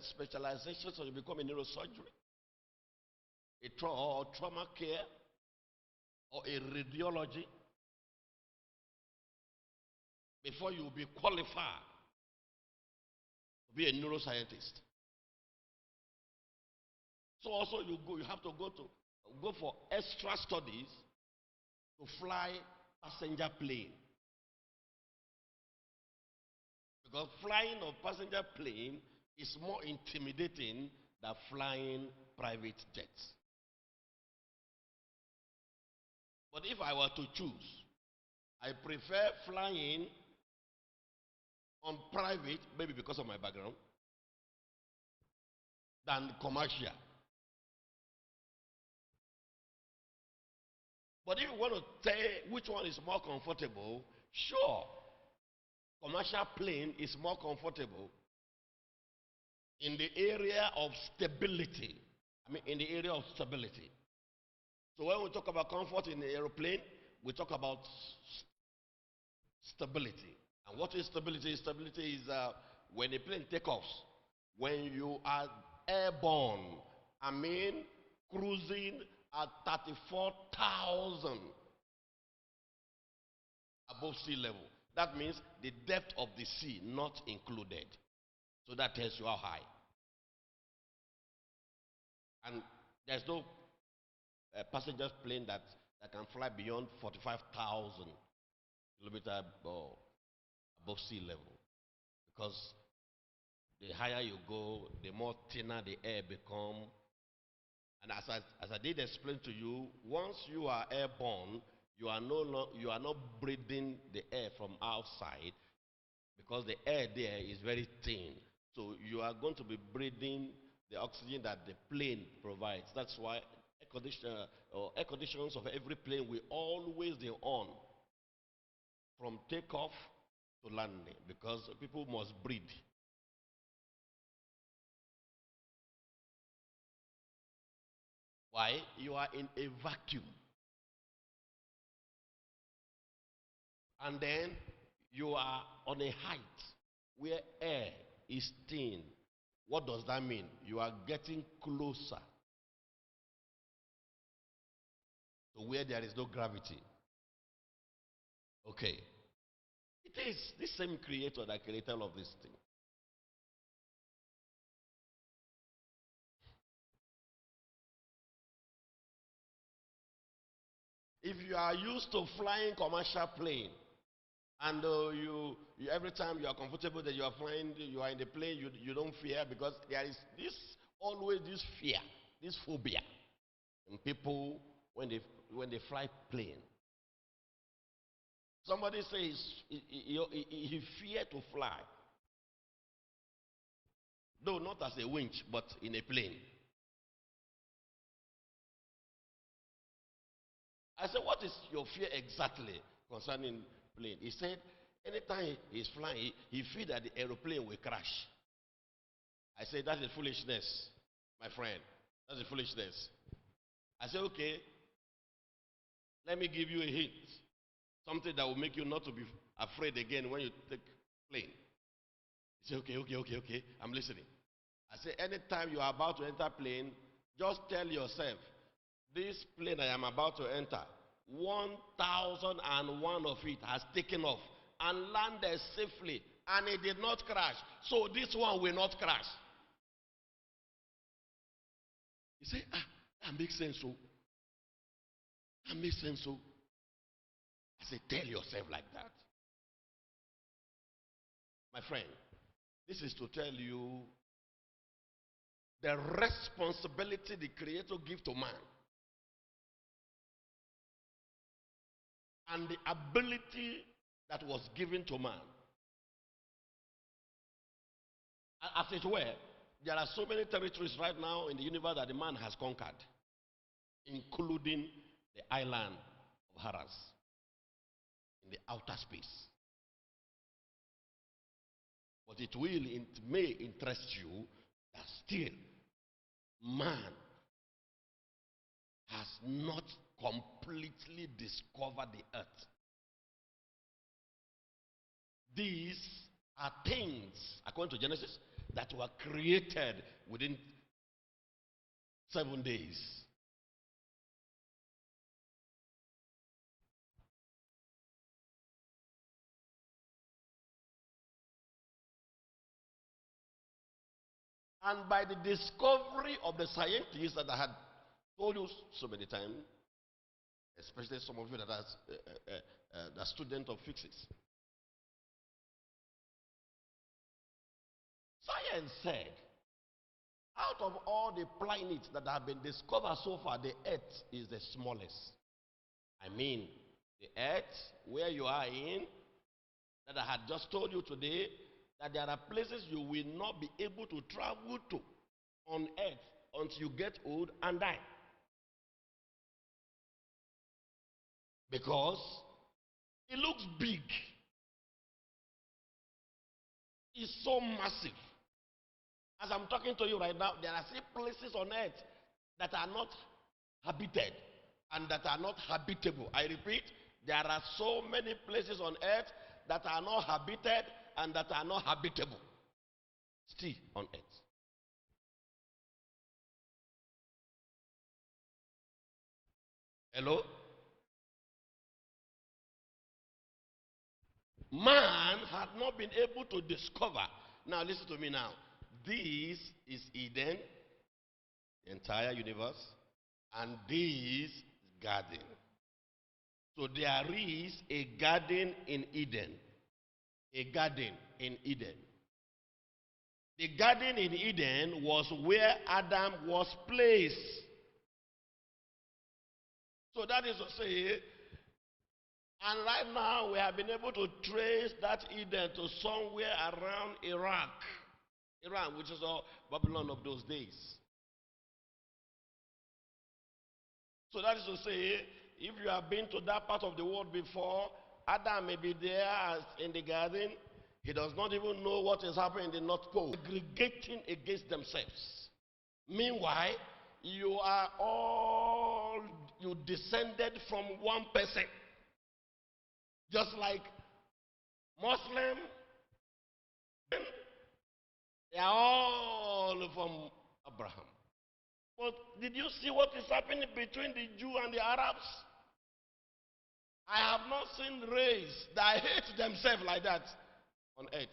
specialization, so you become a neurosurgery, or trauma care, or a radiology, before you will be qualified to be a neuroscientist. So also you have to go for extra studies to fly passenger plane. Because flying a passenger plane is more intimidating than flying private jets. But if I were to choose, I prefer flying on private, maybe because of my background, than commercial. But if you want to tell which one is more comfortable, sure, commercial plane is more comfortable in the area of stability. In the area of stability. So when we talk about comfort in the aeroplane, we talk about stability. And what is stability? Stability is when a plane takes off, when you are airborne, cruising at 34,000 above sea level. That means the depth of the sea not included. So that tells you how high. And there's no passenger plane that can fly beyond 45,000 kilometers above sea level. Because the higher you go, the more thinner the air becomes. And as I did explain to you, once you are airborne, you are not breathing the air from outside, because the air there is very thin. So you are going to be breathing the oxygen that the plane provides. That's why air conditioners of every plane will always be on from takeoff to landing, because people must breathe. Why? You are in a vacuum. And then you are on a height where air is thin. What does that mean? You are getting closer to where there is no gravity. Okay. It is this same creator that created all of this thing. If you are used to flying commercial plane, and every time you are comfortable that you are flying, you are in the plane, you don't fear, because there is always this fear, this phobia in people when they fly plane. Somebody says he feared to fly. Though not as a winch, but in a plane. I said, what is your fear exactly concerning plane? He said, anytime he's flying, he fears that the aeroplane will crash. I said, that is foolishness, my friend. That's a foolishness. I said, okay, let me give you a hint. Something that will make you not to be afraid again when you take plane. He said, okay, I'm listening. I said, anytime you are about to enter plane, just tell yourself, this plane I am about to enter, 1,001 of it has taken off and landed safely, and it did not crash. So this one will not crash. He said, that makes sense, so. That makes sense, so. I said, tell yourself like that. My friend, this is to tell you the responsibility the Creator gives to man, and the ability that was given to man. As it were, there are so many territories right now in the universe that the man has conquered, including the island of Haras in the outer space. But it may interest you that still man has not completely discovered the earth. These are things, according to Genesis, that were created within 7 days. And by the discovery of the scientists that I had told you so many times, especially some of you that are the student of physics, science said, out of all the planets that have been discovered so far, the Earth is the smallest. I mean, the Earth, where you are in, that I had just told you today, that there are places you will not be able to travel to on Earth until you get old and die. Because it looks big. It's so massive. As I'm talking to you right now, there are still places on Earth that are not habited and that are not habitable. I repeat, there are so many places on Earth that are not habited and that are not habitable. Still on Earth. Hello? Man had not been able to discover. Now listen to me now. This is Eden, the entire universe, and this is garden. So there is a garden in Eden. A garden in Eden. The garden in Eden was where Adam was placed. So that is to say, and right now we have been able to trace that Eden to somewhere around Iraq. Iran, which is all Babylon of those days. So that is to say, if you have been to that part of the world before, Adam may be there as in the garden. He does not even know what is happening in the North Pole. Aggregating against themselves. Meanwhile, you descended from one person. Just like Muslim, they are all from Abraham. But did you see what is happening between the Jew and the Arabs? I have not seen race that hate themselves like that on earth.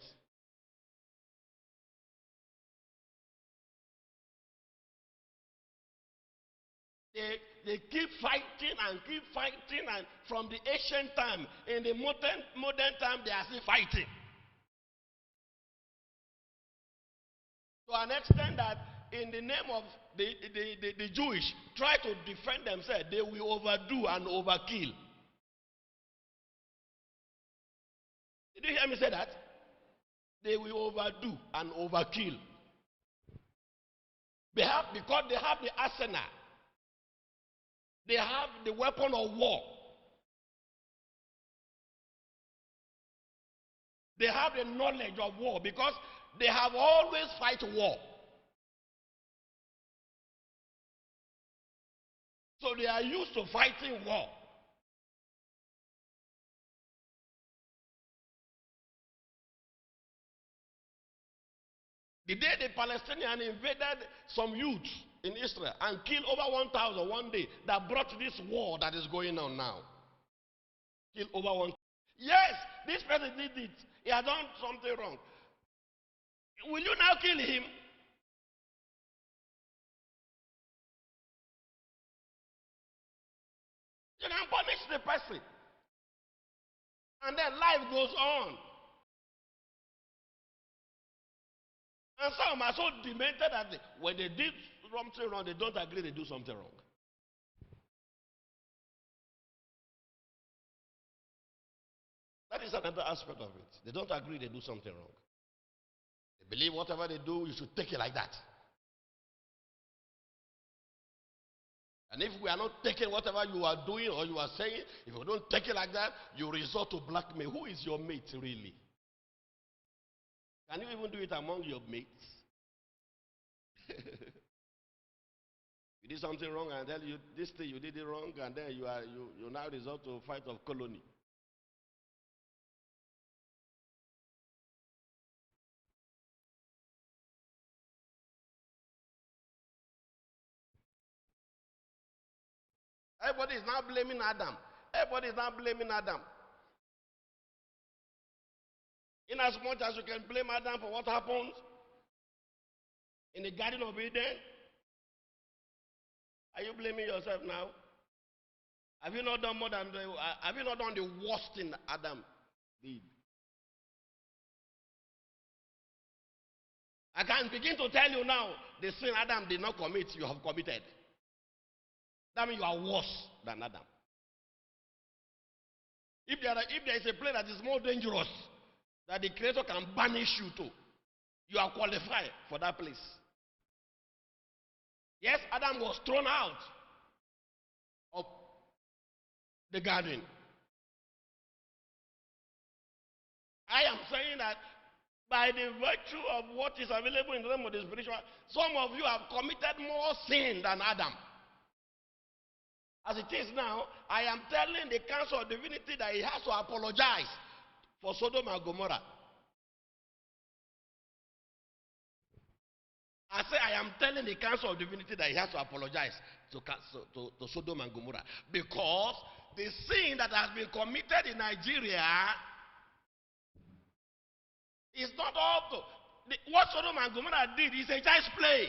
They keep fighting and keep fighting, and from the ancient time, in the modern time, they are still fighting. To an extent that in the name of the Jewish try to defend themselves, they will overdo and overkill. Did you hear me say that? They will overdo and overkill. Because they have the arsenal. They have the weapon of war. They have the knowledge of war because they have always fight war. So they are used to fighting war. The day the Palestinians invaded some youths in Israel and killed over 1,000 one day, that brought this war that is going on now. Killed over 1,000. Yes, this person did it. He has done something wrong. Will you now kill him? You can punish the person. And then life goes on. And some are so demented that when they did something wrong, they don't agree they do something wrong. That is another aspect of it. They don't agree they do something wrong. They believe whatever they do, you should take it like that. And if we are not taking whatever you are doing or you are saying, if you don't take it like that, you resort to blackmail. Who is your mate really? Can you even do it among your mates? You did something wrong and then this thing you did it wrong, and then you now resort to a fight of colony. Everybody is now blaming Adam. Everybody is now blaming Adam. In as much as you can blame Adam for what happened in the Garden of Eden, are you blaming yourself now? Have you not done more than have you not done the worst thing Adam did? I can begin to tell you now the sin Adam did not commit, you have committed. That means you are worse than Adam. If there is a place that is more dangerous that the Creator can banish you to, you are qualified for that place. Yes, Adam was thrown out of the garden. I am saying that by the virtue of what is available in the realm of the spiritual, some of you have committed more sin than Adam. As it is now, I am telling the council of divinity that he has to apologize for Sodom and Gomorrah. I say I am telling the council of divinity that he has to apologize to Sodom and Gomorrah, because the sin that has been committed in Nigeria is not up to what Sodom and Gomorrah did is a child's play.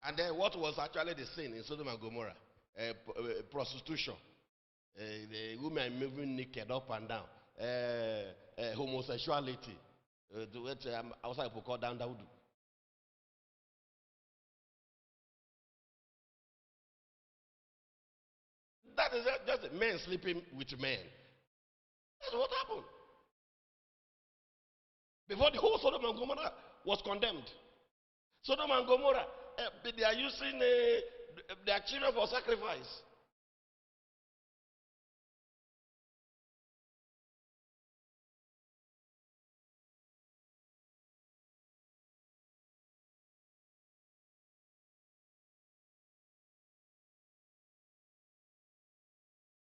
And then what was actually the sin in Sodom and Gomorrah? Prostitution. The women moving naked up and down. Homosexuality. Outside people call down Daudu. That is just men sleeping with men. That's what happened. Before the whole Sodom and Gomorrah was condemned. Sodom and Gomorrah, they are using their children for sacrifice.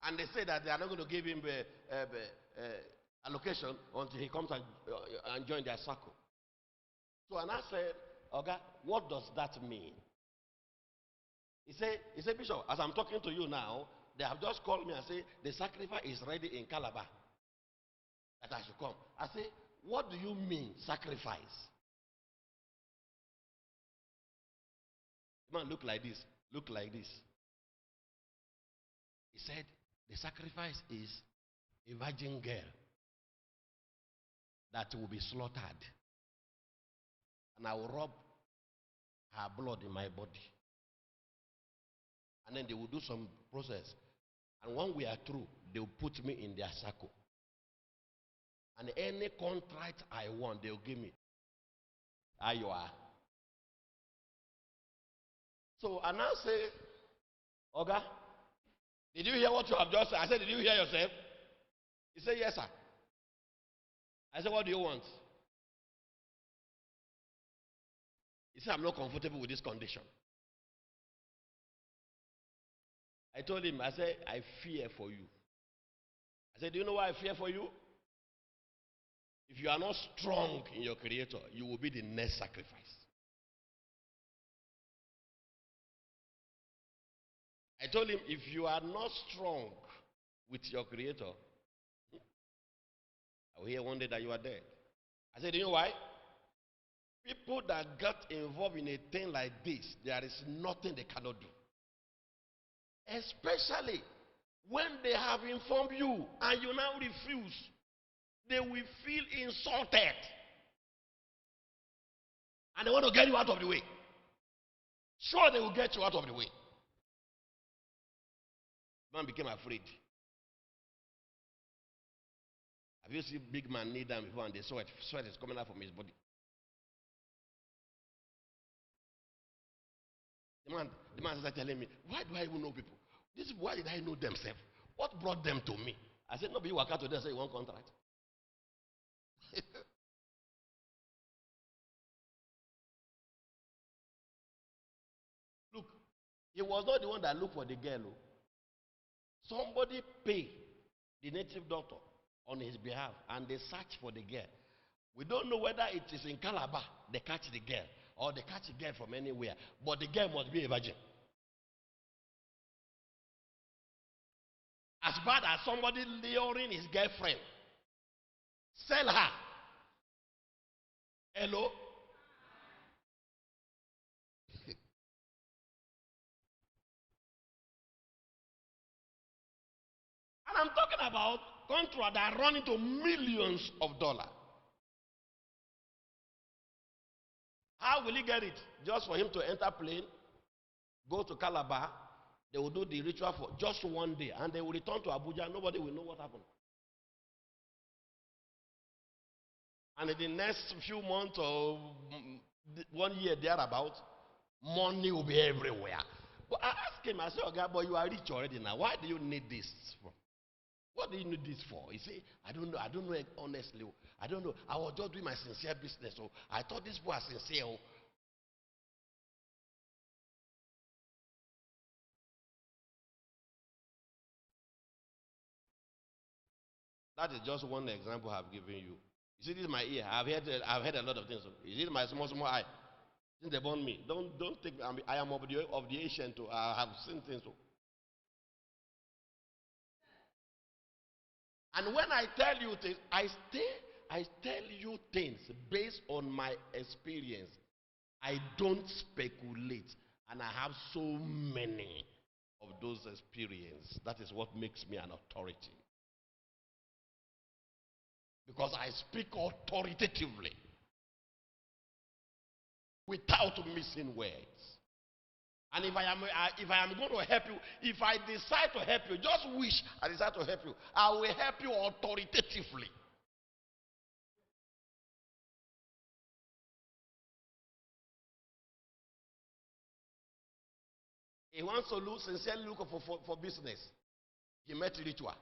And they say that they are not going to give him allocation until he comes and join their circle. So and I said, Oga, what does that mean? He said, Bishop, as I'm talking to you now, they have just called me and said, the sacrifice is ready in Calabar, that I should come. I say, what do you mean, sacrifice? The man, look like this, look like this. He said, the sacrifice is a virgin girl that will be slaughtered. And I will rub her blood in my body. And then they will do some process. And when we are through, they will put me in their circle. And any contract I want, they will give me. There you are. So I now say, Oga, did you hear what you have just said? I said, did you hear yourself? He said, yes, sir. I said, what do you want? He said, I'm not comfortable with this condition. I told him, I said, I fear for you. I said, do you know why I fear for you? If you are not strong in your Creator, you will be the next sacrifice. I told him, if you are not strong with your Creator, I will hear one day that you are dead. I said, do you know why? People that got involved in a thing like this, there is nothing they cannot do. Especially when they have informed you and you now refuse, they will feel insulted. And they want to get you out of the way. Sure, they will get you out of the way. Man became afraid. Have you seen big man kneel down before and the sweat is coming out from his body? The man started telling me, why do I even know people? Why did I know themselves? What brought them to me? I said, no, but you work out to them, say you want contract. Look, he was not the one that looked for the girl. Somebody paid the native doctor on his behalf and they search for the girl. We don't know whether it is in Calabar they catch the girl or they catch a girl from anywhere, but the girl must be a virgin. As bad as somebody luring his girlfriend, sell her. Hello? And I'm talking about contracts that run into millions of dollars. How will he get it? Just for him to enter plane, go to Calabar, they will do the ritual for just one day, and they will return to Abuja. Nobody will know what happened. And in the next few months or 1 year thereabout, money will be everywhere. But I asked him, I said, okay, but you are rich already now. Why do you need this for? What do you need this for? He said, I don't know honestly. I don't know. I was just doing my sincere business. So I thought this boy was sincere. That is just one example I've given you. You see, this is my ear. I've heard a lot of things. Is it my small eye? Since they born me, don't take. I am of the ancient. I have seen things. And when I tell you things, I tell you things based on my experience. I don't speculate, and I have so many of those experiences. That is what makes me an authority. Because I speak authoritatively without missing words. And if I am going to help you, if I decide to help you, just wish I decide to help you, I will help you authoritatively. He wants to sincerely look for business. He met ritual.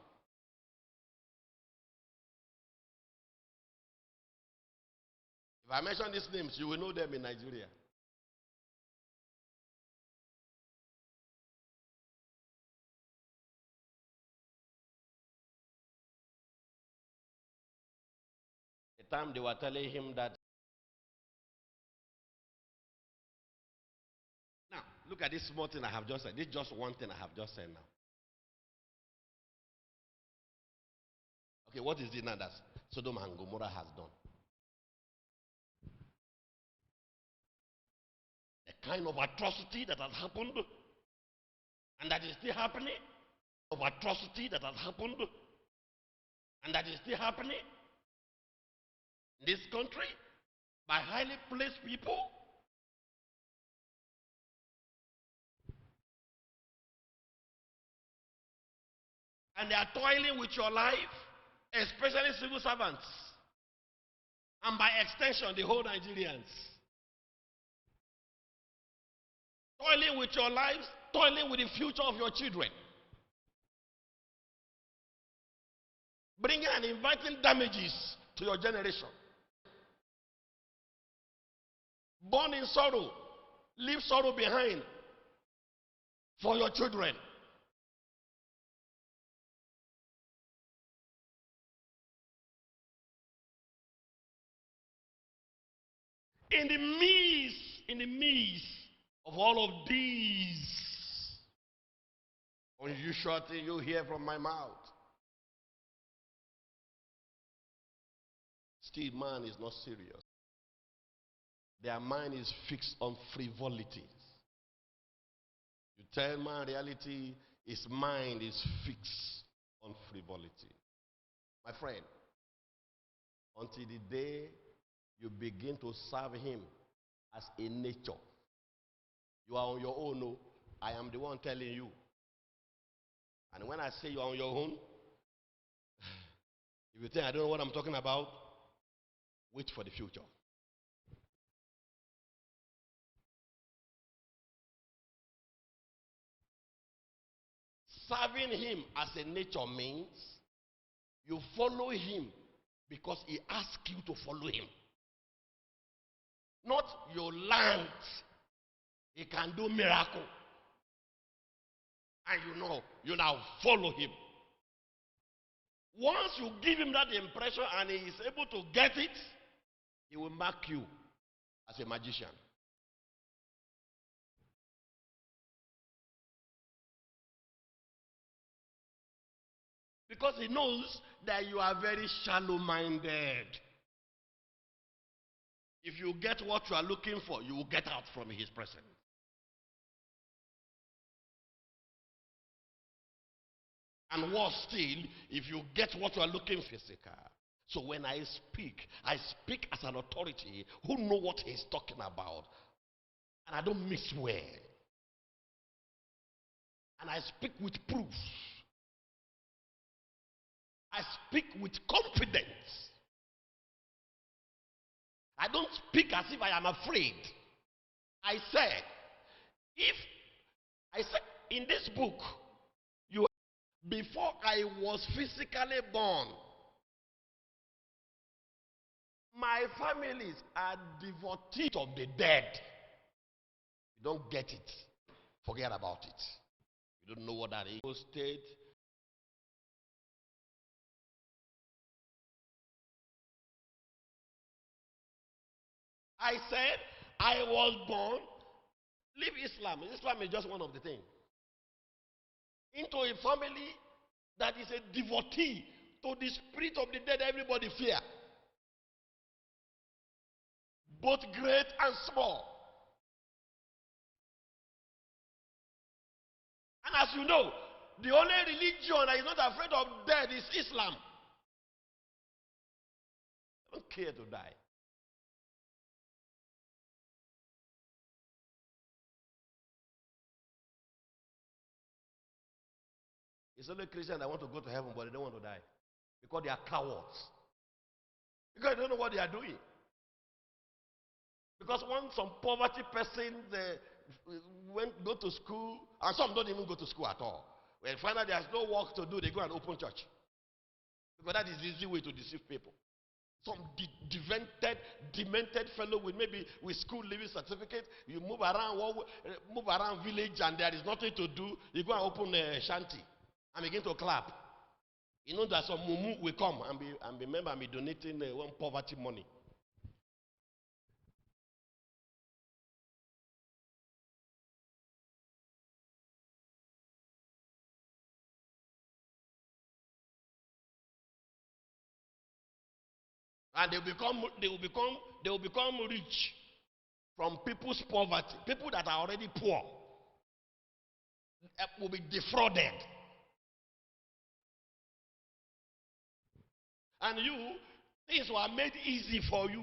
If I mention these names, you will know them in Nigeria. The time they were telling him that. Now, look at this small thing I have just said. This is just one thing I have just said now. Okay, what is it now that Sodom and Gomorrah has done? The kind of atrocity that has happened and that is still happening, of atrocity that has happened and that is still happening in this country by highly placed people. And they are toiling with your life, especially civil servants, and by extension, the whole Nigerians. Toiling with your lives, toiling with the future of your children. Bringing and inviting damages to your generation. Born in sorrow, leave sorrow behind for your children. In the midst of all of these unusual things you hear from my mouth, still man is not serious. Their mind is fixed on frivolities. You tell man reality, his mind is fixed on frivolity. My friend, until the day you begin to serve him as a nature, you are on your own. No, I am the one telling you. And when I say you are on your own, if you think I don't know what I'm talking about, wait for the future. Serving him as a nature means you follow him because he asks you to follow him. Not your land. He can do miracle. And you now follow him. Once you give him that impression and he is able to get it, he will mark you as a magician. Because he knows that you are very shallow-minded. If you get what you are looking for, you will get out from his presence. And worse still, if you get what you are looking for, physical. So when I speak as an authority who know what he's talking about. And I don't mix well. And I speak with proof. I speak with confidence. I don't speak as if I am afraid. I said, in this book, before I was physically born, my families are devotees of the dead. You don't get it. Forget about it. You don't know what that is. State. I said, I was born. Leave Islam. Islam is just one of the things. Into a family that is a devotee to the spirit of the dead, everybody fear. Both great and small. And as you know, the only religion that is not afraid of death is Islam. I don't care to die. It's only Christians that want to go to heaven, but they don't want to die. Because they are cowards. Because they don't know what they are doing. Because when some poverty person go to school, and some don't even go to school at all. When finally there's no work to do, they go and open church. Because that is the easy way to deceive people. Some demented fellow with school leaving certificate, you move around village and there is nothing to do, you go and open a shanty and begin to clap. You know that some mumu will come and be donating one poverty money. And they will become rich from people's poverty. People that are already poor will be defrauded. And things were made easy for you.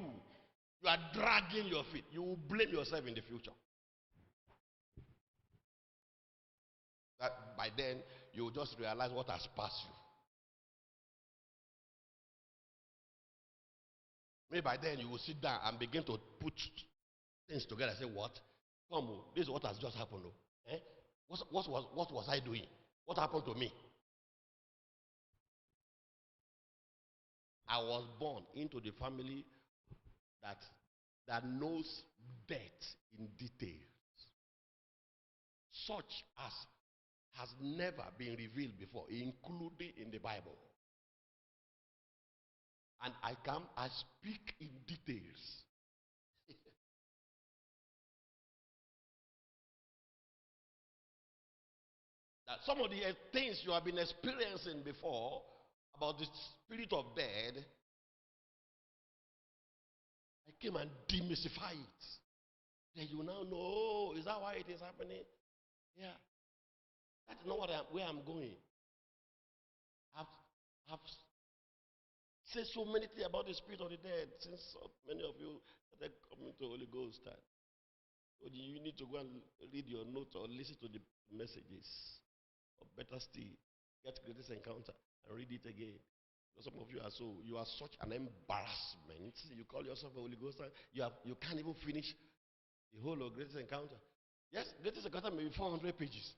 You are dragging your feet. You will blame yourself in the future. That by then, you will just realize what has passed you. Maybe by then you will sit down and begin to put things together and say, what? Come on, this is what has just happened. Eh? What was I doing? What happened to me? I was born into the family that knows death in details, such as has never been revealed before, including in the Bible. And I speak in details. That some of the things you have been experiencing before about the spirit of death, I came and demystify it. Then you now know, oh, is that why it is happening? Yeah. That's not where I'm going. I've said so many things about the spirit of the dead since many of you started coming to Holy Ghost time. So you need to go and read your notes or listen to the messages. Or better still, get Greatest Encounter and read it again. Some of you are such an embarrassment. You call yourself a Holy Ghost, you can't even finish the whole of Greatest Encounter. Yes, Greatest Encounter may be 400 pages.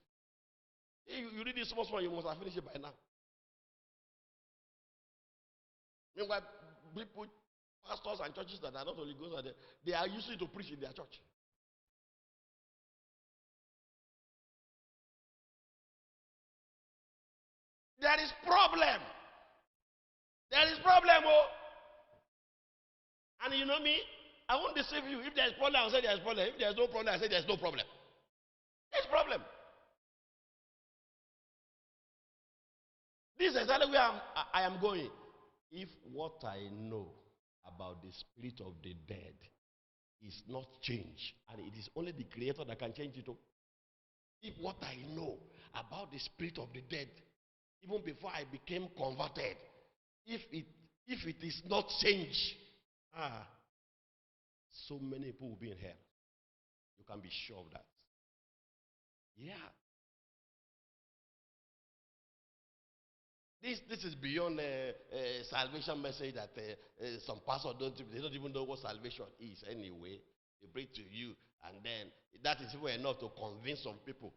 You read it small, you must have finished it by now. Meanwhile, people, pastors and churches that are not Holy Ghost, they are used to preach in their church. There is problem. There is problem, oh. And you know me, I won't deceive you. If there is problem, I'll say there is problem. If there is no problem, I say there is no problem. There is problem. This is exactly where I am going. If what I know about the spirit of the dead is not changed, and it is only the Creator that can change it, if what I know about the spirit of the dead, even before I became converted, if it is not changed, so many people will be in hell. You can be sure of that. Yeah. This is beyond a salvation message that some pastors they don't even know what salvation is anyway. They bring to you, and then that is even enough to convince some people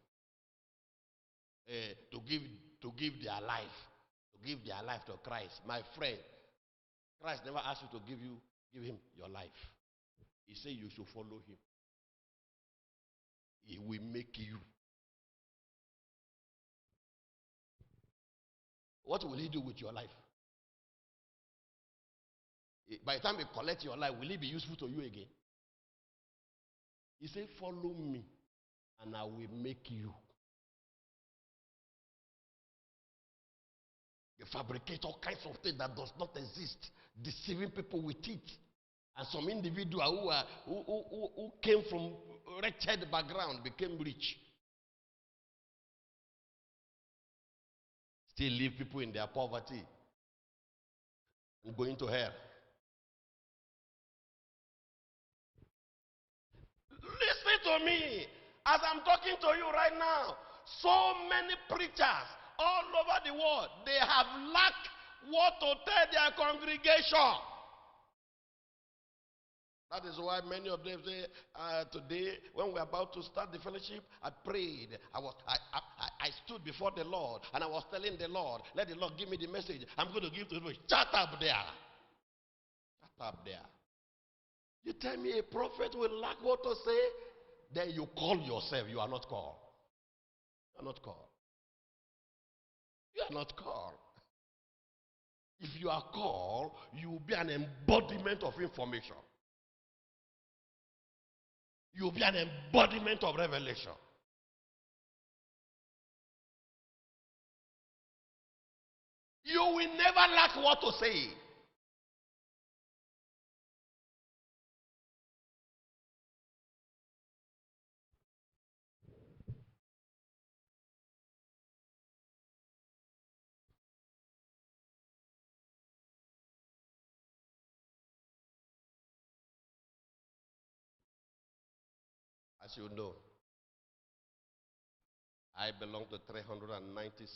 to give their life to Christ. My friend, Christ never asked you to give him your life. He said you should follow him. He will make you. What will he do with your life? By the time he collects your life, will it be useful to you again? He said, follow me, and I will make you. You fabricate all kinds of things that does not exist, deceiving people with it. And some individual who came from wretched background became rich. Still leave people in their poverty and going to hell. Listen to me. As I'm talking to you right now, so many preachers all over the world, they have lacked what to tell their congregation. That is why many of them say, today, when we're about to start the fellowship, I prayed. I stood before the Lord, and I was telling the Lord, let the Lord give me the message I'm going to give to the people. Shut up there. Shut up there. You tell me a prophet will lack what to say, then you call yourself. You are not called. You are not called. You are not called. If you are called, you will be an embodiment of information. You will be an embodiment of revelation. You will never lack what to say. As you know, I belong to 390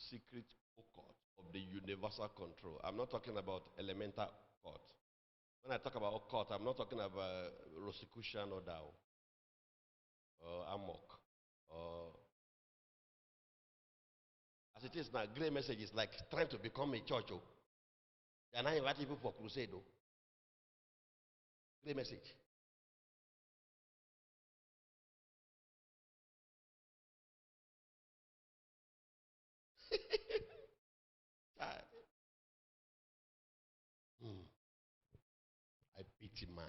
secret occult of the universal control. I'm not talking about elemental occult. When I talk about occult, I'm not talking about Rosicrucian or Tao or Amok. As it is now, Great Message is like trying to become a church. They are not inviting people for crusade. Great Message. I pity man.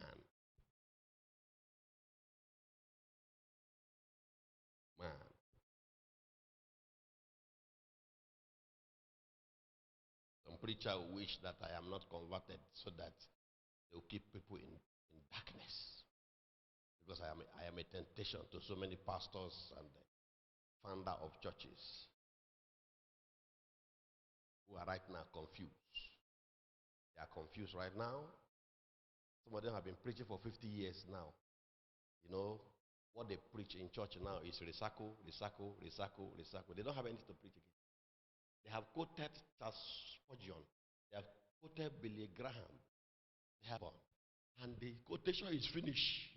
Man. Some preacher wish that I am not converted so that they will keep people in darkness. Because I am a temptation to so many pastors and founder of churches who are right now confused. They are confused right now. Some of them have been preaching for 50 years now. You know, what they preach in church now is recycle, recycle, recycle, recycle. They don't have anything to preach again. They have quoted Charles Spurgeon. They have quoted Billy Graham. They have one. And the quotation is finished.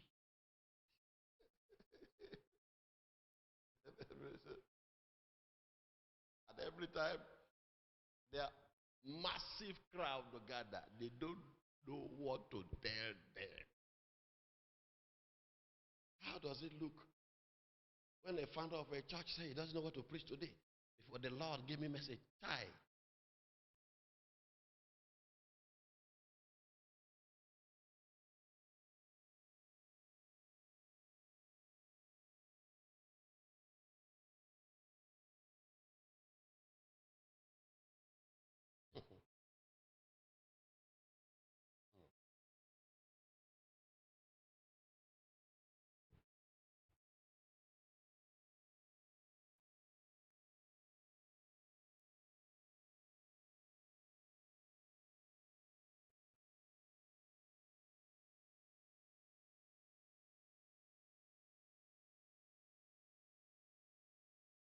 And every time there are massive crowd gather, they don't know what to tell them. How does it look when a founder of a church says he doesn't know what to preach today? Before the Lord gave me a message, Chai.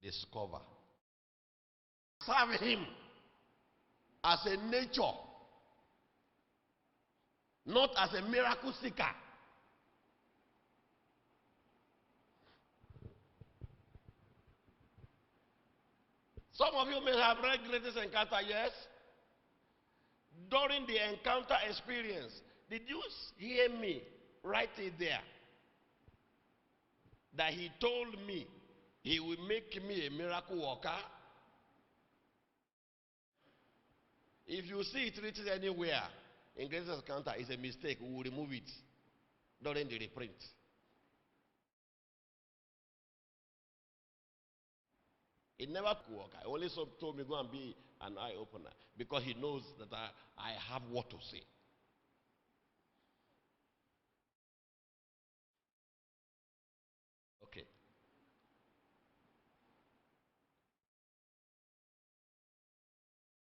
discover. Serve him as a nature, not as a miracle seeker. Some of you may have read Greatest Encounter, yes? During the encounter experience, did you hear me write it there? That he told me he will make me a miracle worker. If you see it written anywhere in Greatest Encounter, it's a mistake. We will remove it during the reprint. It never work. I only told me go and be an eye opener because he knows that I have what to say. Okay.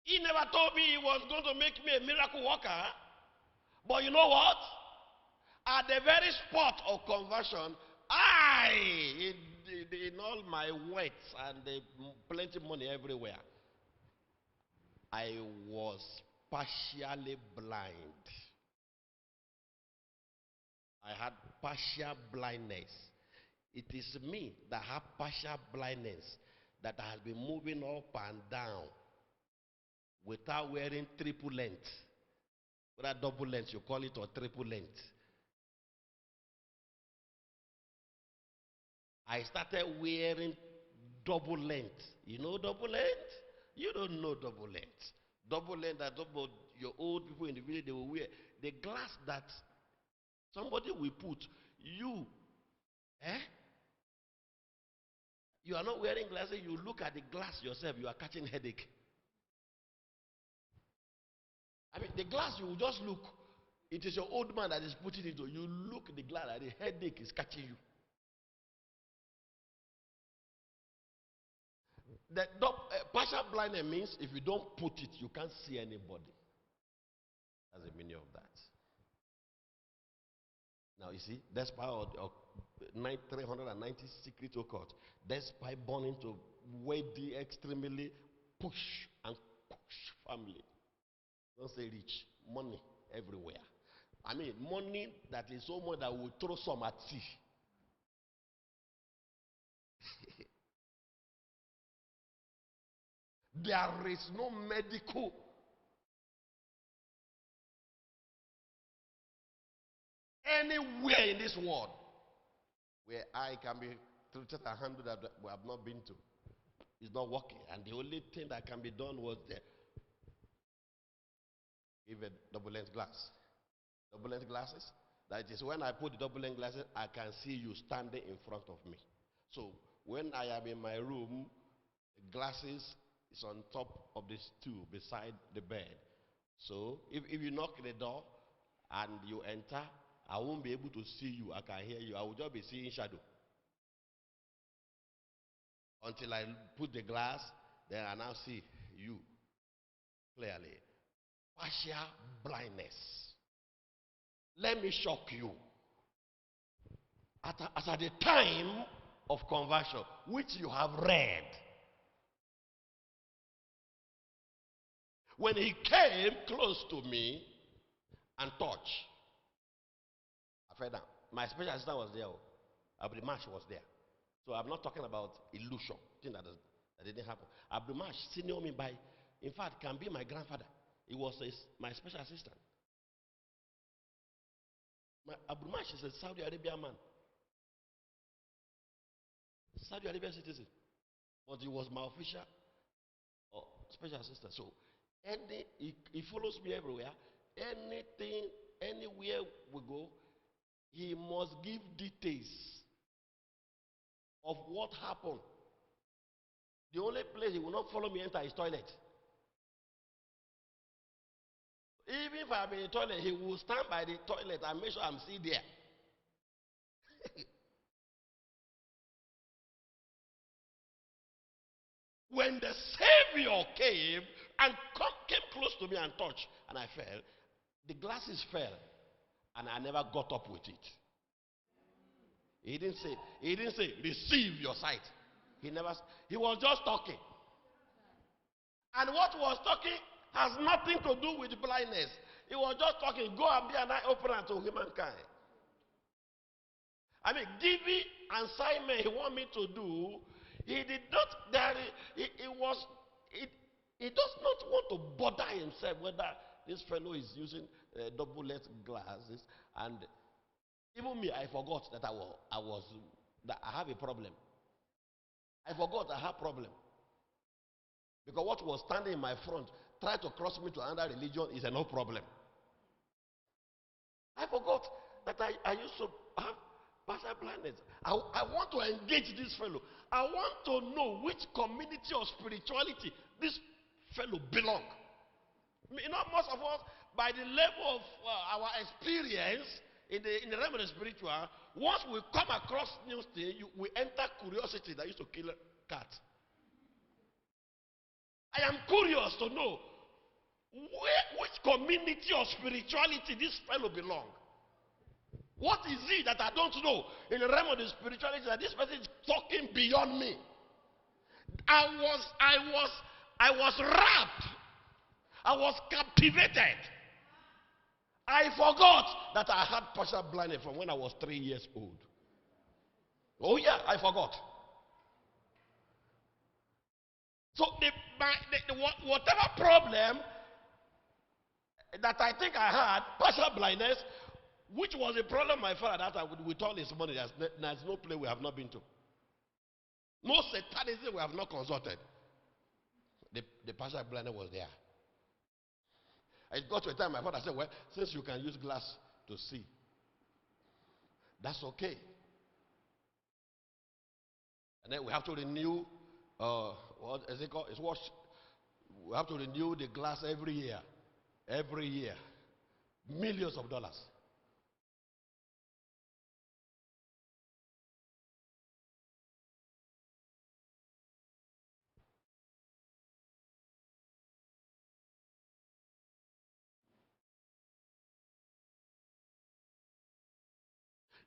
He never told me he was going to make me a miracle worker. But you know what? At the very spot of conversion, in all my wealth and plenty of money everywhere, I was partially blind. I had partial blindness. It is me that have partial blindness that has been moving up and down without wearing triple length. Whether double length you call it or triple length. I started wearing double length. You know double length? You don't know double length. Double length that your old people in the village, they will wear. The glass that somebody will put, you are not wearing glasses, you look at the glass yourself, you are catching headache. I mean, the glass, you will just look. It is your old man that is putting it on. You look at the glass and the headache is catching you. The partial blindness means if you don't put it, you can't see anybody. That's the meaning of that. Now you see, despite 390 secret occult, despite burning to wealthy, extremely push and push family. Don't say rich, money everywhere. I mean, money that is so much that will throw some at sea. There is no medical anywhere in this world where I can be treated and handled that we have not been to. It's not working. And the only thing that can be done was give a double-length glass. Double-length glasses. That is when I put the double-length glasses, I can see you standing in front of me. So when I am in my room, the glasses is on top of the stool beside the bed. So if you knock the door and you enter, I won't be able to see you. I can hear you. I will just be seeing shadow. Until I put the glass, then I now see you clearly. Partial blindness. Let me shock you. At the time of conversion, which you have read, when he came close to me and touched, I fell down. My special assistant was there. Abdimash was there. So I'm not talking about illusion, thing that didn't happen. Abdimash, senior me by, in fact, can be my grandfather. He was my special assistant. Abdimash is a Saudi Arabian man. Saudi Arabian citizen. But he was my official or special assistant. So he follows me everywhere. Anything, anywhere we go, he must give details of what happened. The only place he will not follow me enter is toilet. Even if I'm in the toilet, he will stand by the toilet and make sure I'm still there. When the Savior came and came close to me and touched, and I fell, the glasses fell, and I never got up with it. He didn't say, receive your sight. He never, he was just talking. And what was talking has nothing to do with blindness. He was just talking, go and be an eye opener to humankind. I mean, giving assignment he want me to do, he did not, he does not want to bother himself whether this fellow is using double-lens glasses. And even me, I forgot that that I have a problem. I forgot I have problem. Because what was standing in my front, trying to cross me to another religion is a no problem. I forgot that I used to have partial blindness. I want to engage this fellow. I want to know which community of spirituality this fellow belong. You know, most of us, by the level of our experience in the realm of the spiritual, once we come across new things, we enter curiosity that used to kill a cat. I am curious to know which community of spirituality this fellow belong. What is it that I don't know in the realm of the spirituality that this person is talking beyond me? I was wrapped. I was captivated. I forgot that I had partial blindness from when I was 3 years old. Oh yeah, I forgot. So whatever problem that I think I had, partial blindness, which was a problem my father that I would with all his money, there's no place we have not been to. No satanism we have not consulted. The partial blindness was there. It got to a time my father said, well, since you can use glass to see, that's okay. And then we have to renew, what is it called? It's what? We have to renew the glass every year. Every year. Millions of dollars.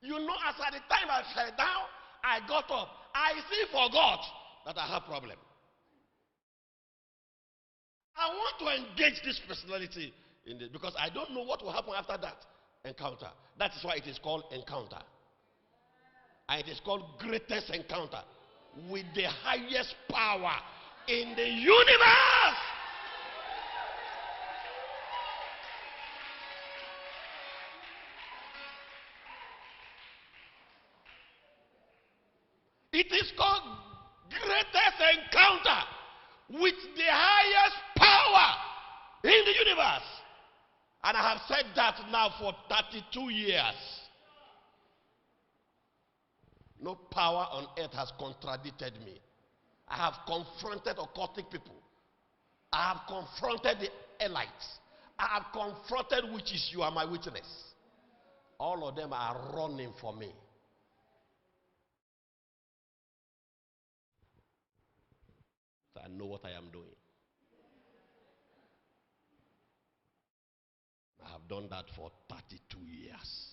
You know, as at the time I fell down, I got up. I still forgot that I have problem. I want to engage this personality in this because I don't know what will happen after that encounter. That is why it is called encounter. And it is called greatest encounter with the highest power in the universe. It is called greatest encounter with the highest power in the universe. And I have said that now for 32 years. No power on earth has contradicted me. I have confronted occultic people. I have confronted the elites. I have confronted witches. You are my witness. All of them are running for me. So I know what I am doing. I have done that for 32 years.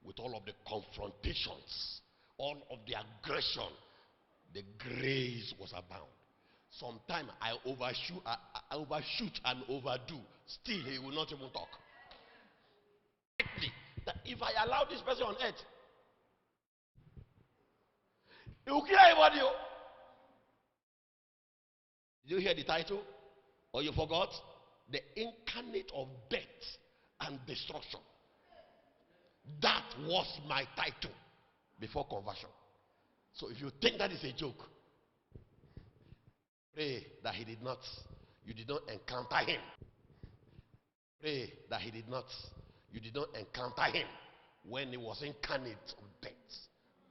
With all of the confrontations, all of the aggression, the grace was abound. Sometimes I overshoot and overdo. Still, he will not even talk. That if I allow this person on earth, he will kill everybody. Did you hear the title? Or you forgot? The incarnate of death and destruction. That was my title before conversion. So if you think that is a joke, pray that you did not encounter him. Pray that you did not encounter him when he was incarnate of death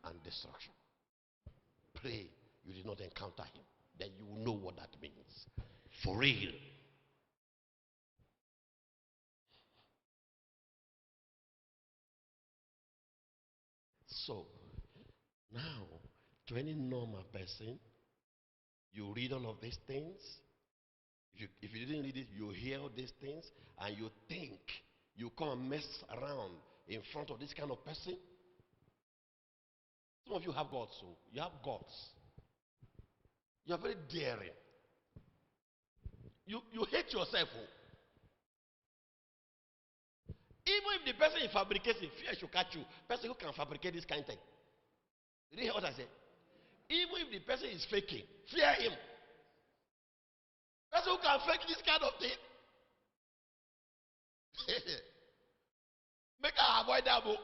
and destruction. Pray you did not encounter him. Then you will know what that means. For real. So, now, to any normal person, you read all of these things. If you didn't read it, you hear all these things, and you think you come and mess around in front of this kind of person. Some of you have guts, so you have guts. You are very daring. You hate yourself. Oh. Even if the person is fabricating, fear should catch you. Person who can fabricate this kind of thing. Did you hear what I said? Even if the person is faking, fear him. Person who can fake this kind of thing. Make her avoid that book.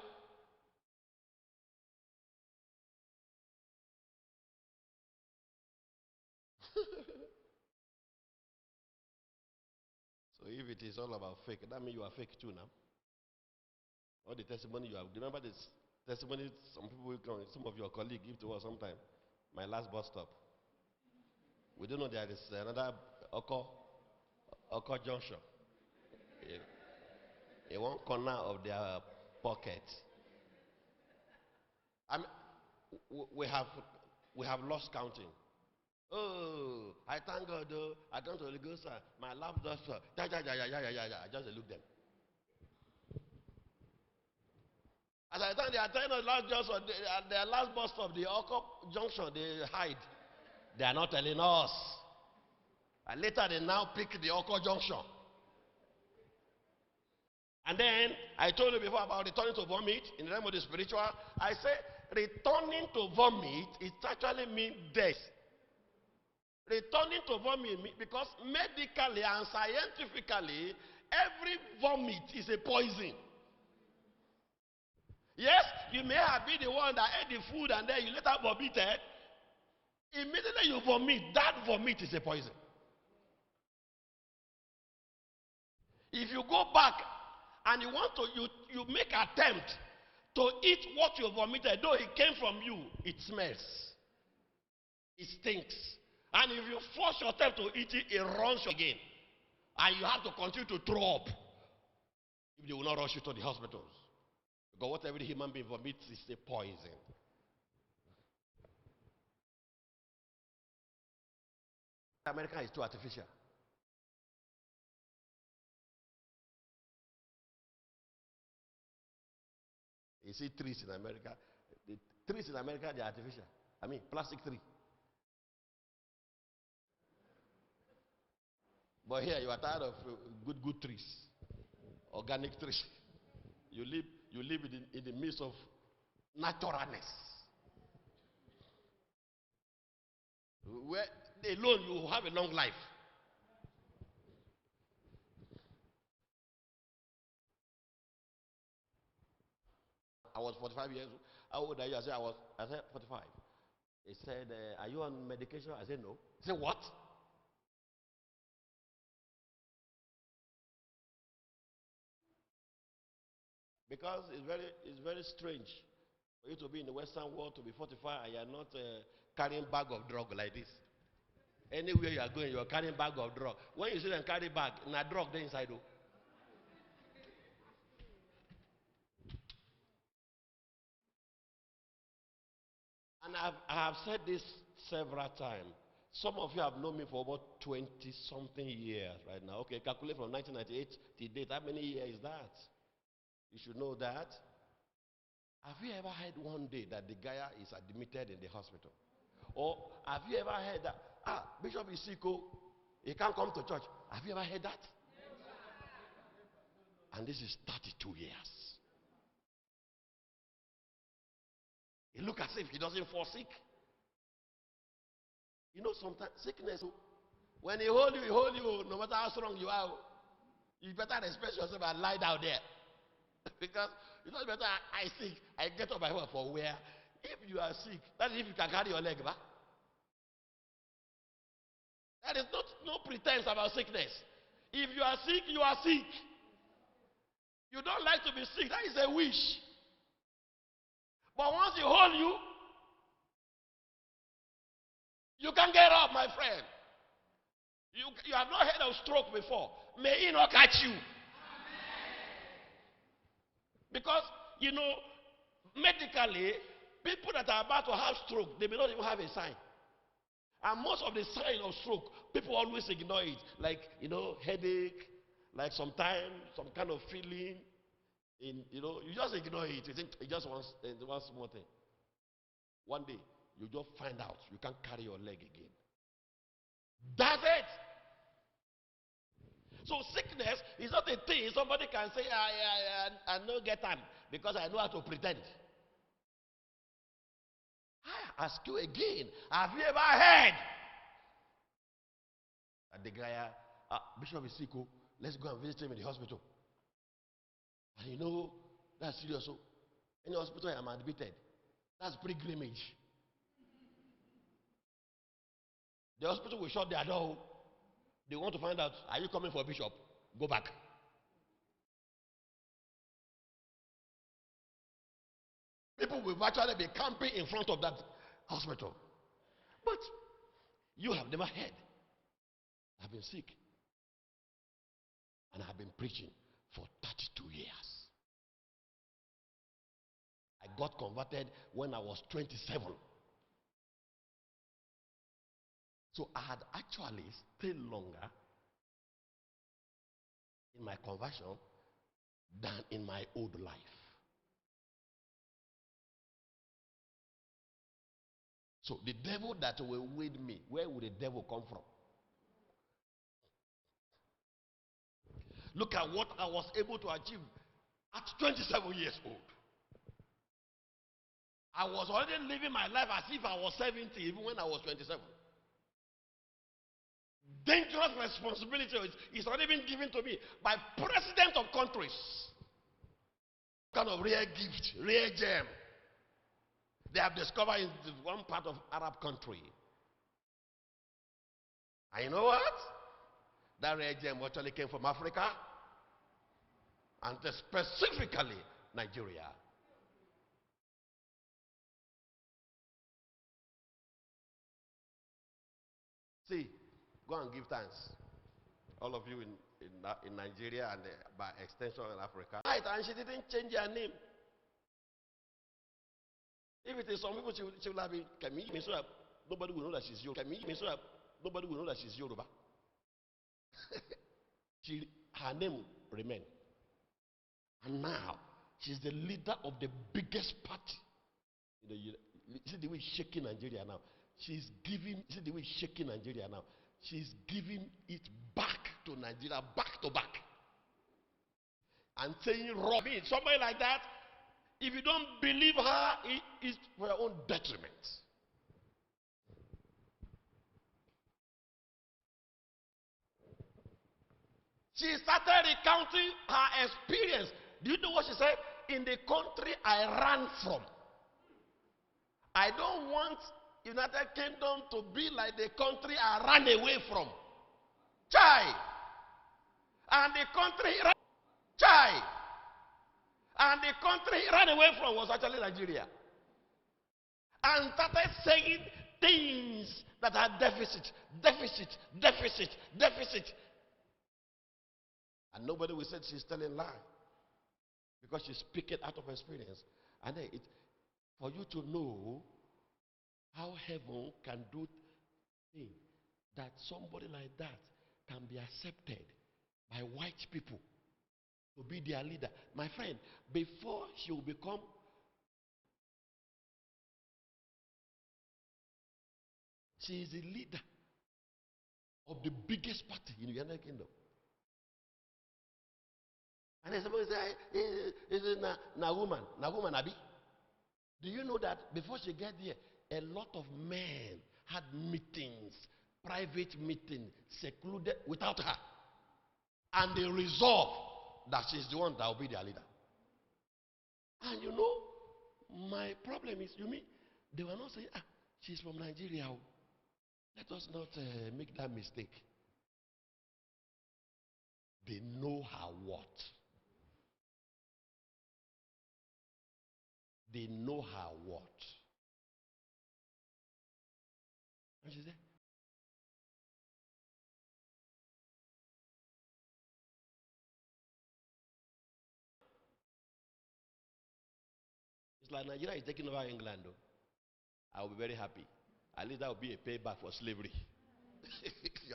So if it is all about fake, that means you are fake too now. All the testimony you have. Remember this testimony some people, some of your colleagues give to us sometime. My last bus stop. We don't know there is another Oko junction. In one corner of their pocket. I mean, we have lost counting. Oh, I thank God though. I don't really go, sir. My love does, sir. I just look them. As I think they are telling us last junction, their last bus stop, the Oko junction, they hide. They are not telling us. And later they now pick the Oko junction. And then I told you before about returning to vomit in the realm of the spiritual. I say returning to vomit, it actually means death. Returning to vomit because medically and scientifically, every vomit is a poison. Yes, you may have been the one that ate the food and then you later vomited. Immediately you vomit, that vomit is a poison. If you go back and you want to, you make attempt to eat what you vomited, though it came from you, it smells. It stinks. And if you force yourself to eat it, it runs again. And you have to continue to throw up. If they will not rush you to the hospitals. Because what every human being vomits is a poison. America is too artificial. You see trees in America. The trees in America, they are artificial. I mean, plastic tree. But here you are tired of good trees, organic trees. You live in the midst of naturalness. Where alone you will have a long life. I was 45 years old. How old are you? I said 45. He said, are you on medication? I said no. He said, what? Because it's very strange for you to be in the Western world, to be 45 and you are not carrying bag of drug like this. Anywhere you are going, you are carrying bag of drug. When you see them carry bag, na drug there inside though. And I have said this several times. Some of you have known me for about 20-something years right now. Okay, calculate from 1998 to date. How many years is that? You should know that. Have you ever heard one day that Degaya is admitted in the hospital? Or have you ever heard that, Bishop is sick, he can't come to church? Have you ever heard that? And this is 32 years. It looks as if he doesn't fall sick. You know, sometimes sickness, when he hold you, no matter how strong you are, you better respect yourself and lie down there. Because it's not better I sick, I get up my work for where. If you are sick, that is if you can carry your leg back. There is no pretense about sickness. If you are sick, you are sick. You don't like to be sick, that is a wish. But once you hold you can get up, my friend. You have not heard of stroke before. May it not catch you. Because, you know, medically, people that are about to have stroke, they may not even have a sign. And most of the signs of stroke, people always ignore it. Like, you know, headache, like sometimes some kind of feeling. You know, you just ignore it. You think it's just one small thing. One day, you just find out you can't carry your leg again. That's it. So sickness is not a thing somebody can say, I no get time because I know how to pretend. I ask you again, have you ever heard that Degaya, Bishop is sick, let's go and visit him in the hospital? And you know, that's serious. So, any hospital I am admitted, that's pilgrimage. The hospital will shut their door. They want to find out, are you coming for a bishop? Go back. People will actually be camping in front of that hospital. But you have never heard. I've been sick. And I've been preaching for 32 years. I got converted when I was 27. So I had actually stayed longer in my conversion than in my old life. So the devil that will with me, where would the devil come from? Look at what I was able to achieve at 27 years old. I was already living my life as if I was 70 even when I was 27. Dangerous responsibility is already been given to me by presidents of countries. Kind of rare gift, rare gem. They have discovered in one part of Arab country. And you know what? That rare gem actually came from Africa and specifically Nigeria. See, go and give thanks. All of you in Nigeria and by extension in Africa. Right, and she didn't change her name. If it is some people, she will have been Camille, so that nobody will know that she's Yoruba. Camille, so that nobody will know that she's Yoruba. Her name remained. And now, she's the leader of the biggest party. See the way she's shaking Nigeria now. She's giving, see the way she's shaking Nigeria now. She's giving it back to Nigeria, back to back. And saying, Robin, somebody like that, if you don't believe her, it is for your own detriment. She started recounting her experience. Do you know what she said? In the country I ran from. I don't want United Kingdom to be like the country I ran away from. Chai. And the country Chai. And the country he ran away from was actually Nigeria. And started saying things that are deficit, deficit, deficit, deficit. And nobody will say she's telling lie. Because she's speaking out of experience. And then for you to know how heaven can do things, that somebody like that can be accepted by white people to be their leader. My friend, before she will become she is the leader of the biggest party in the United Kingdom. And then somebody say, is it na woman? Na woman, Abi? Do you know that before she get there, a lot of men had meetings, private meetings, secluded without her. And they resolved that she's the one that will be their leader. And you know, my problem is, you mean, they were not saying, she's from Nigeria. Let us not make that mistake. They know her what? They know her what? And she said, it's like Nigeria is taking over England, though. I will be very happy. At least that will be a payback for slavery.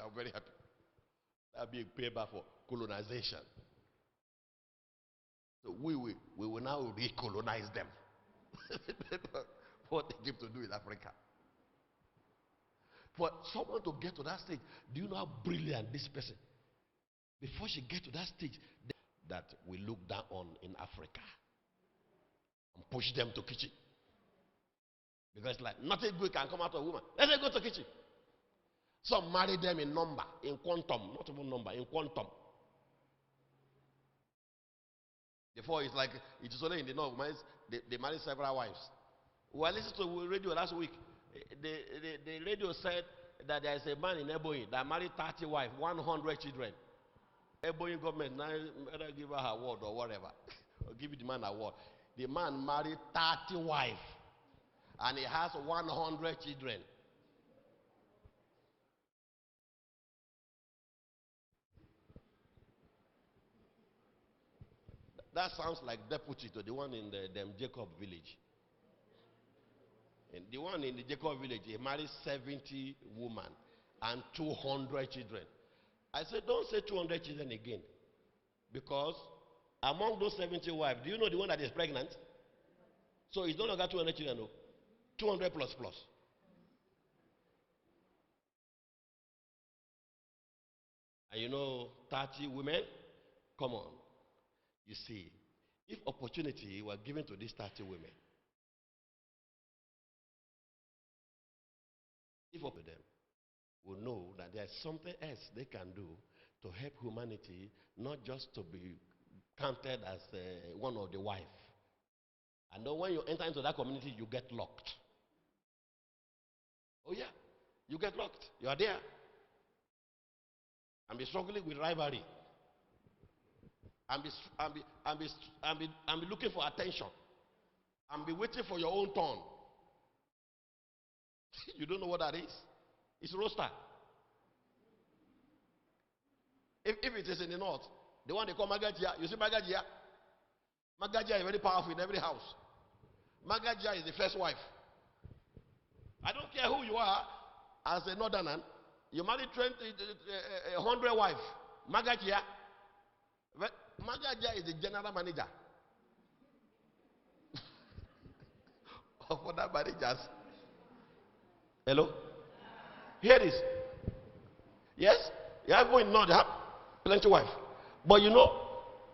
I'm very happy. That will be a payback for colonization. So we will now recolonize them. what Egypt to do in Africa. For someone to get to that stage, do you know how brilliant this person? Before she gets to that stage, that we look down on in Africa and push them to kitchen. Because it's like nothing good can come out of a woman. Let's go to kitchen. Some marry them in number, in quantum, not even number, in quantum. Before it's like, it is only in the north, they marry several wives. Well, listen to the radio last week. The radio said that there is a man in Ebonyi that married 30 wives, 100 children. Ebonyi government now better give her an award or whatever, or give the man an award. The man married 30 wives, and he has 100 children. That sounds like deputy to the one in the Jacob village. And the one in the Jacob village, he married 70 women and 200 children. I said, don't say 200 children again. Because among those 70 wives, do you know the one that is pregnant? So it's no longer 200 children, no. 200 plus plus. And you know, 30 women? Come on. You see, if opportunity were given to these 30 women, if up to them will know that there's something else they can do to help humanity, not just to be counted as one of the wife. And then when you enter into that community, you get locked. Oh yeah, you get locked. You are there. And be struggling with rivalry. And be looking for attention. And be waiting for your own turn. You don't know what that is? It's roster. If it is in the north, the one they call Magajia, you see Magajia? Magajia is very powerful in every house. Magajia is the first wife. I don't care who you are as a northerner, you marry 100 wives. Magajia. Magajia is the general manager of other managers. Hello? Hear this. Yes? You have going north, you have plenty of wives. But you know,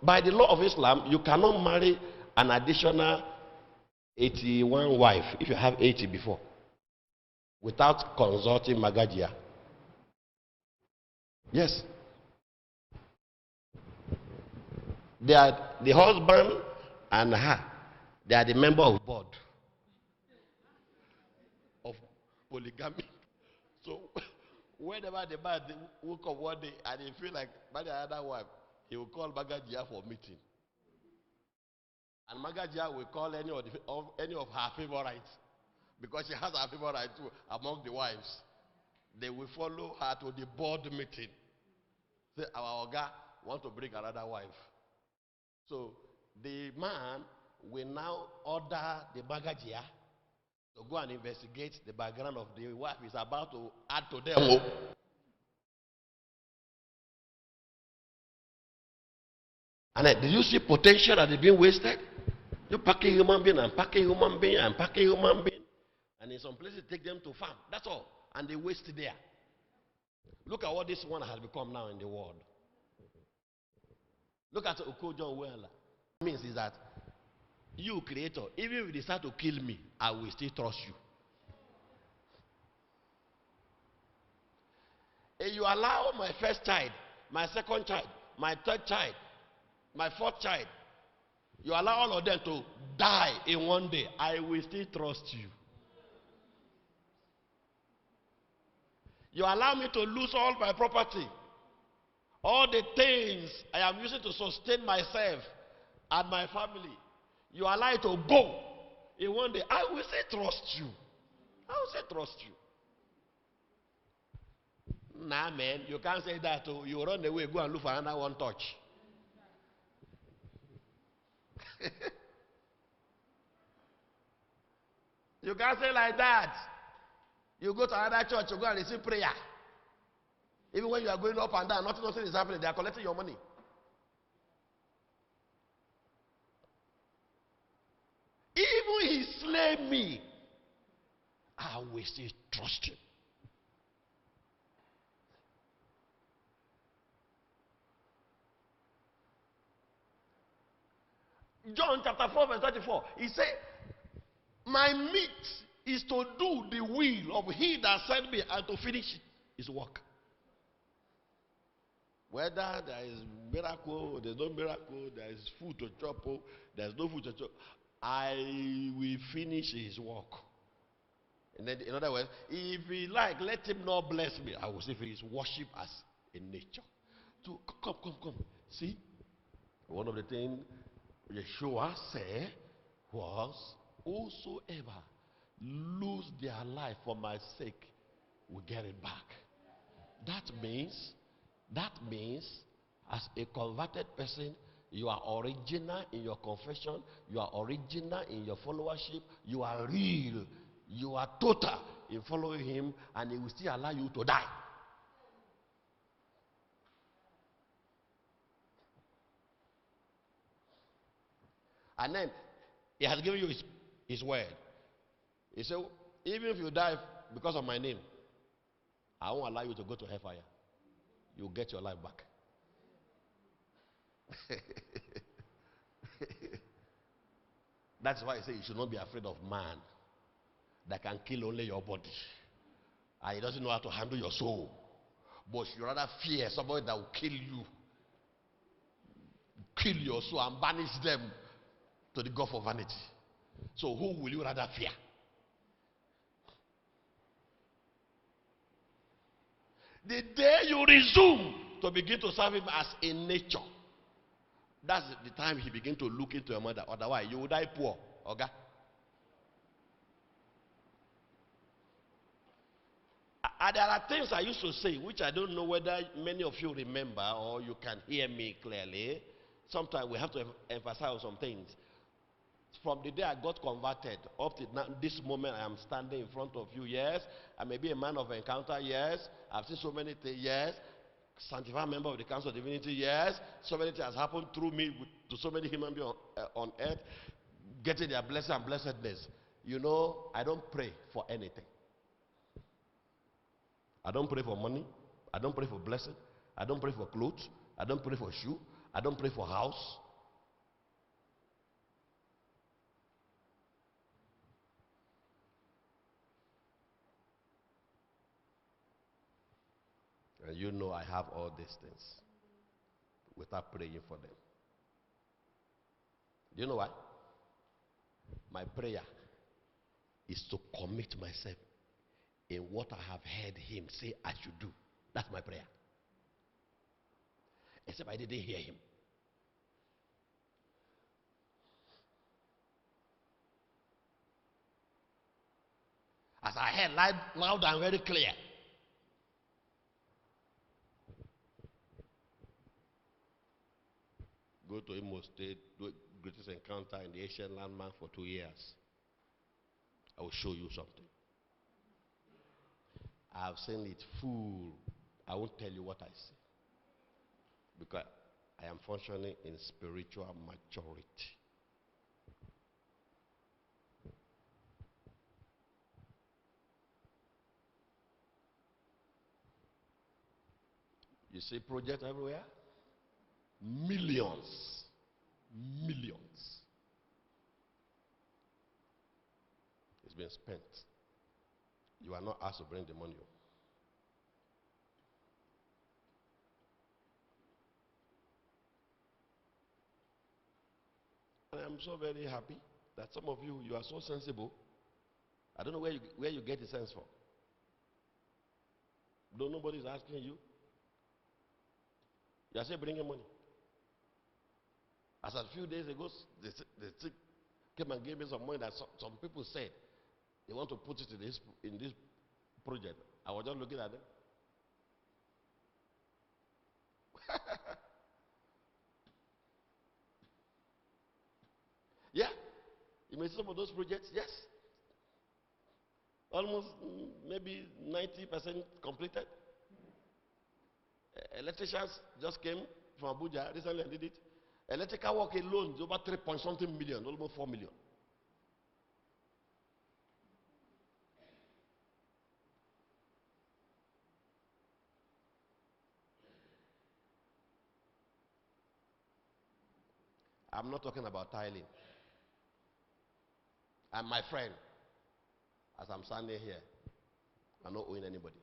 by the law of Islam, you cannot marry an additional 81 wife if you have 80 before without consulting Magajia. Yes. They are the husband and her. They are the member of board of polygamy. So whenever the man woke up one day and he feel like marry another wife, he will call Magajia for meeting. And Magajia will call any of her favorites, because she has her favorite too among the wives. They will follow her to the board meeting. Say, our Oga want to bring another wife. So the man will now order the Magajia to go and investigate the background of the wife is about to add to them. And did you see potential that is being wasted? You packing human being and packing human being and packing human being. And in some places, take them to farm. That's all. And they waste there. Look at what this one has become now in the world. Look at Okojo Wella. It means is that you, creator, even if you decide to kill me, I will still trust you. And you allow my first child, my second child, my third child, my fourth child, you allow all of them to die in one day, I will still trust you. You allow me to lose all my property, all the things I am using to sustain myself and my family. You allow it to go in one day, I will still trust you. I will still trust you. Nah, man, you can't say that. You run away, go and look for another one touch. You can't say like that. You go to another church, you go and receive prayer. Even when you are going up and down, nothing is happening. They are collecting your money. Even he slay me, I will still trust him. John chapter 4 verse 34, he said, my meat is to do the will of he that sent me and to finish his work. Whether there is miracle, there's no miracle, there is food to chop, there's no food to chop, I will finish his work. And then, in other words, if he like, let him not bless me. I will say his worship as a nature. So come. See, one of the things Yeshua said was, whosoever lose their life for my sake will get it back. That means, as a converted person, you are original in your confession, you are original in your followership, you are real, you are total in following him, and he will still allow you to die. And then he has given you his word. He said, even if you die because of my name, I won't allow you to go to hellfire. You'll get your life back. That's why I say you should not be afraid of man that can kill only your body. And he doesn't know how to handle your soul. But you rather fear somebody that will kill you, kill your soul and banish them to the gulf of vanity. So who will you rather fear? The day you resume to begin to serve him as a nature, that's the time he begins to look into your mother. Otherwise, you will die poor. Okay? There are things I used to say, which I don't know whether many of you remember or you can hear me clearly. Sometimes we have to emphasize on some things. From the day I got converted up to now, this moment I am standing in front of you, yes. I may be a man of encounter, yes. I've seen so many things, yes. Sanctified member of the Council of Divinity, yes. So many things has happened through me to so many human beings on earth, getting their blessing and blessedness. You know, I don't pray for anything. I don't pray for money. I don't pray for blessing. I don't pray for clothes. I don't pray for shoe. I don't pray for house. And you know I have all these things without praying for them. Do you know why? My prayer is to commit myself in what I have heard him say I should do. That's my prayer. Except I didn't hear him. As I heard loud and very clear, go to Imo State, do greatest encounter in the Asian landmark for 2 years. I will show you something. I have seen it full. I won't tell you what I see. Because I am functioning in spiritual maturity. You see projects everywhere? Millions. Millions. It's been spent. You are not asked to bring the money. And I'm so very happy that some of you, you are so sensible. I don't know where you get the sense from. Though nobody is asking you. You are still bringing money. As a few days ago, they came and gave me some money that some people said they want to put it in this project. I was just looking at them. Yeah. You may see some of those projects, yes. Almost maybe 90% completed. Electricians just came from Abuja recently and did it. Electrical work alone is over 3 point something million, almost 4 million. I'm not talking about tiling. And my friend, as I'm standing here, I'm not owing anybody.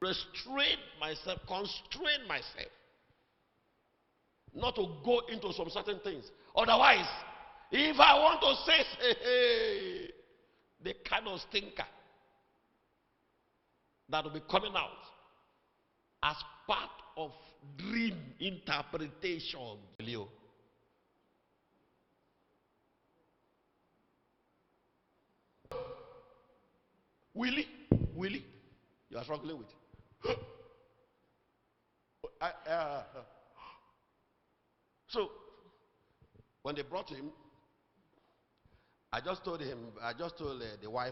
Restrain myself, constrain myself, not to go into some certain things. Otherwise, if I want to say, hey, the kind of stinker that will be coming out as part of dream interpretation. Willie, you are struggling with. So, when they brought him, I just told the wife,